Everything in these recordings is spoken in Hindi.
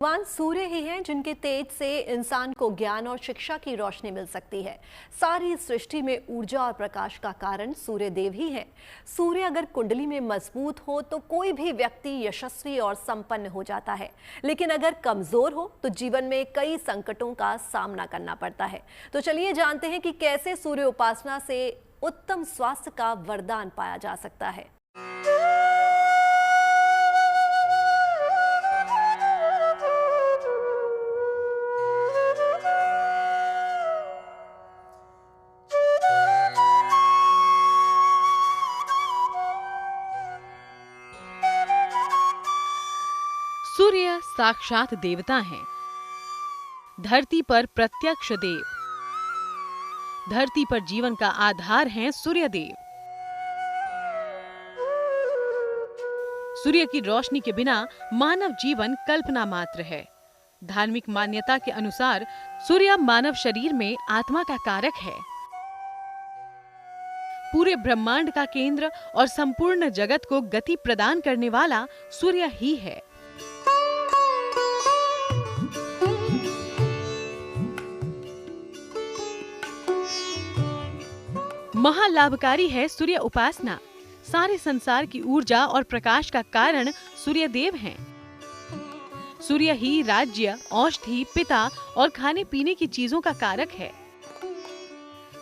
भगवान सूर्य ही हैं जिनके तेज से इंसान को ज्ञान और शिक्षा की रोशनी मिल सकती है। सारी सृष्टि में ऊर्जा और प्रकाश का कारण सूर्य देव ही हैं। सूर्य अगर कुंडली में मजबूत हो तो कोई भी व्यक्ति यशस्वी और संपन्न हो जाता है, लेकिन अगर कमजोर हो तो जीवन में कई संकटों का सामना करना पड़ता है। तो चलिए जानते हैं कि कैसे सूर्य उपासना से उत्तम स्वास्थ्य का वरदान पाया जा सकता है। सूर्य साक्षात देवता हैं। धरती पर प्रत्यक्ष देव। धरती पर जीवन का आधार हैं सूर्य देव। सूर्य की रोशनी के बिना मानव जीवन कल्पना मात्र है। धार्मिक मान्यता के अनुसार सूर्य मानव शरीर में आत्मा का कारक है। पूरे ब्रह्मांड का केंद्र और संपूर्ण जगत को गति प्रदान करने वाला सूर्य ही है। महालाभकारी है सूर्य उपासना। सारे संसार की ऊर्जा और प्रकाश का कारण सूर्य देव हैं। सूर्य ही राज्य, औषधि, पिता और खाने पीने की चीजों का कारक है।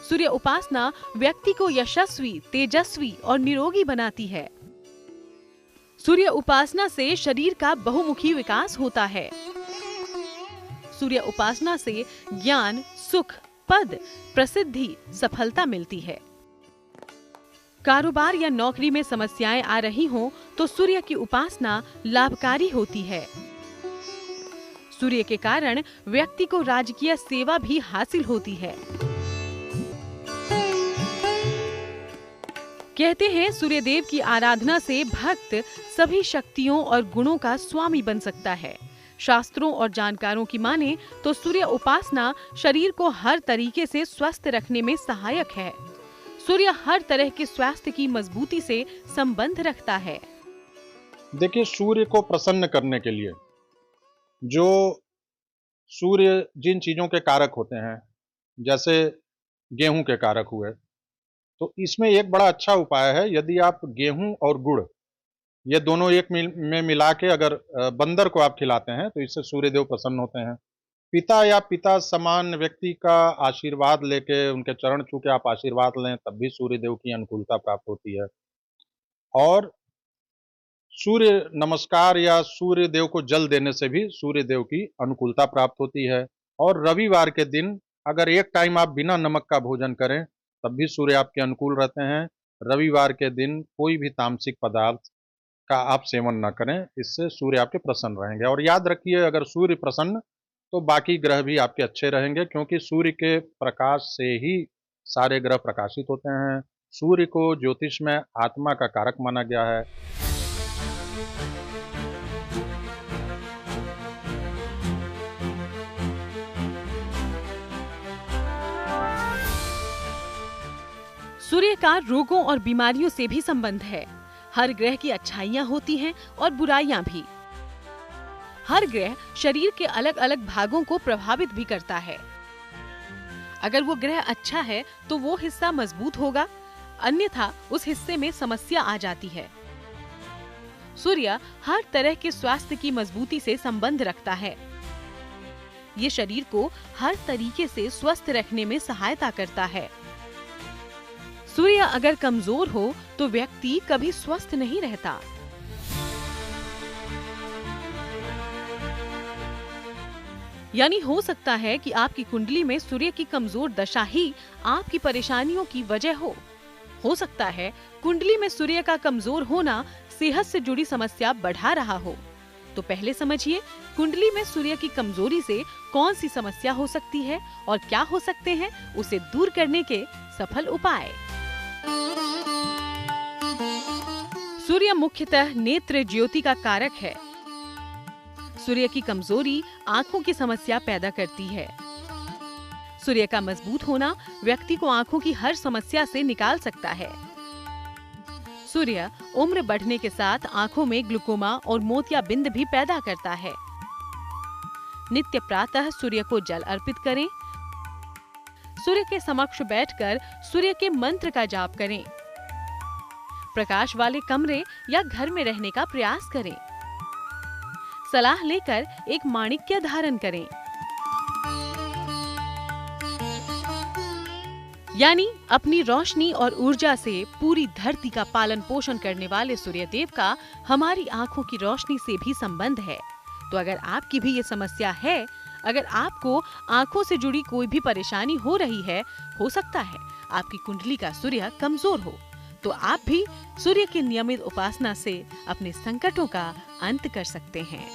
सूर्य उपासना व्यक्ति को यशस्वी, तेजस्वी और निरोगी बनाती है। सूर्य उपासना से शरीर का बहुमुखी विकास होता है। सूर्य उपासना से ज्ञान, सुख, पद, प्रसिद्धि, सफलता मिलती है। कारोबार या नौकरी में समस्याएं आ रही हों तो सूर्य की उपासना लाभकारी होती है। सूर्य के कारण व्यक्ति को राजकीय सेवा भी हासिल होती है। कहते हैं सूर्य देव की आराधना से भक्त सभी शक्तियों और गुणों का स्वामी बन सकता है। शास्त्रों और जानकारों की माने तो सूर्य उपासना शरीर को हर तरीके से स्वस्थ रखने में सहायक है। सूर्य हर तरह के स्वास्थ्य की मजबूती से संबंध रखता है। देखिए, सूर्य को प्रसन्न करने के लिए जो सूर्य जिन चीजों के कारक होते हैं, जैसे गेहूं के कारक हुए, तो इसमें एक बड़ा अच्छा उपाय है। यदि आप गेहूं और गुड़ ये दोनों एक में मिला के अगर बंदर को आप खिलाते हैं तो इससे सूर्यदेव प्रसन्न होते हैं। पिता या पिता समान व्यक्ति का आशीर्वाद लेके उनके चरण छू के आप आशीर्वाद लें तब भी सूर्यदेव की अनुकूलता प्राप्त होती है। और सूर्य नमस्कार या सूर्यदेव को जल देने से भी सूर्यदेव की अनुकूलता प्राप्त होती है। और रविवार के दिन अगर एक टाइम आप बिना नमक का भोजन करें तब भी सूर्य आपके अनुकूल रहते हैं। रविवार के दिन कोई भी तामसिक पदार्थ का आप सेवन न करें, इससे सूर्य आपके प्रसन्न रहेंगे। और याद रखिए, अगर सूर्य प्रसन्न तो बाकी ग्रह भी आपके अच्छे रहेंगे, क्योंकि सूर्य के प्रकाश से ही सारे ग्रह प्रकाशित होते हैं। सूर्य को ज्योतिष में आत्मा का कारक माना गया है। सूर्य का रोगों और बीमारियों से भी संबंध है। हर ग्रह की अच्छाइयां होती हैं और बुराइयां भी। हर ग्रह शरीर के अलग अलग भागों को प्रभावित भी करता है। अगर वो ग्रह अच्छा है तो वो हिस्सा मजबूत होगा, अन्यथा उस हिस्से में समस्या आ जाती है। सूर्य हर तरह के स्वास्थ्य की मजबूती से संबंध रखता है। ये शरीर को हर तरीके से स्वस्थ रखने में सहायता करता है। सूर्य अगर कमजोर हो तो व्यक्ति कभी स्वस्थ नहीं रहता। यानी हो सकता है कि आपकी कुंडली में सूर्य की कमजोर दशा ही आपकी परेशानियों की वजह हो सकता है कुंडली में सूर्य का कमजोर होना सेहत से जुड़ी समस्या बढ़ा रहा हो। तो पहले समझिए कुंडली में सूर्य की कमजोरी से कौन सी समस्या हो सकती है और क्या हो सकते हैं उसे दूर करने के सफल उपाय। सूर्य मुख्यतः नेत्र ज्योति का कारक है। सूर्य की कमजोरी आंखों की समस्या पैदा करती है। सूर्य का मजबूत होना व्यक्ति को आंखों की हर समस्या से निकाल सकता है। सूर्य उम्र बढ़ने के साथ आंखों में ग्लूकोमा और मोतियाबिंद भी पैदा करता है। नित्य प्रातः सूर्य को जल अर्पित करें। सूर्य के समक्ष बैठकर सूर्य के मंत्र का जाप करें। प्रकाश वाले कमरे या घर में रहने का प्रयास करें। सलाह लेकर एक माणिक्य धारण करें। यानी अपनी रोशनी और ऊर्जा से पूरी धरती का पालन पोषण करने वाले सूर्यदेव का हमारी आंखों की रोशनी से भी संबंध है। तो अगर आपकी भी ये समस्या है, अगर आपको आंखों से जुड़ी कोई भी परेशानी हो रही है, हो सकता है आपकी कुंडली का सूर्य कमजोर हो, तो आप भी सूर्य की नियमित उपासना से अपने संकटों का अंत कर सकते हैं।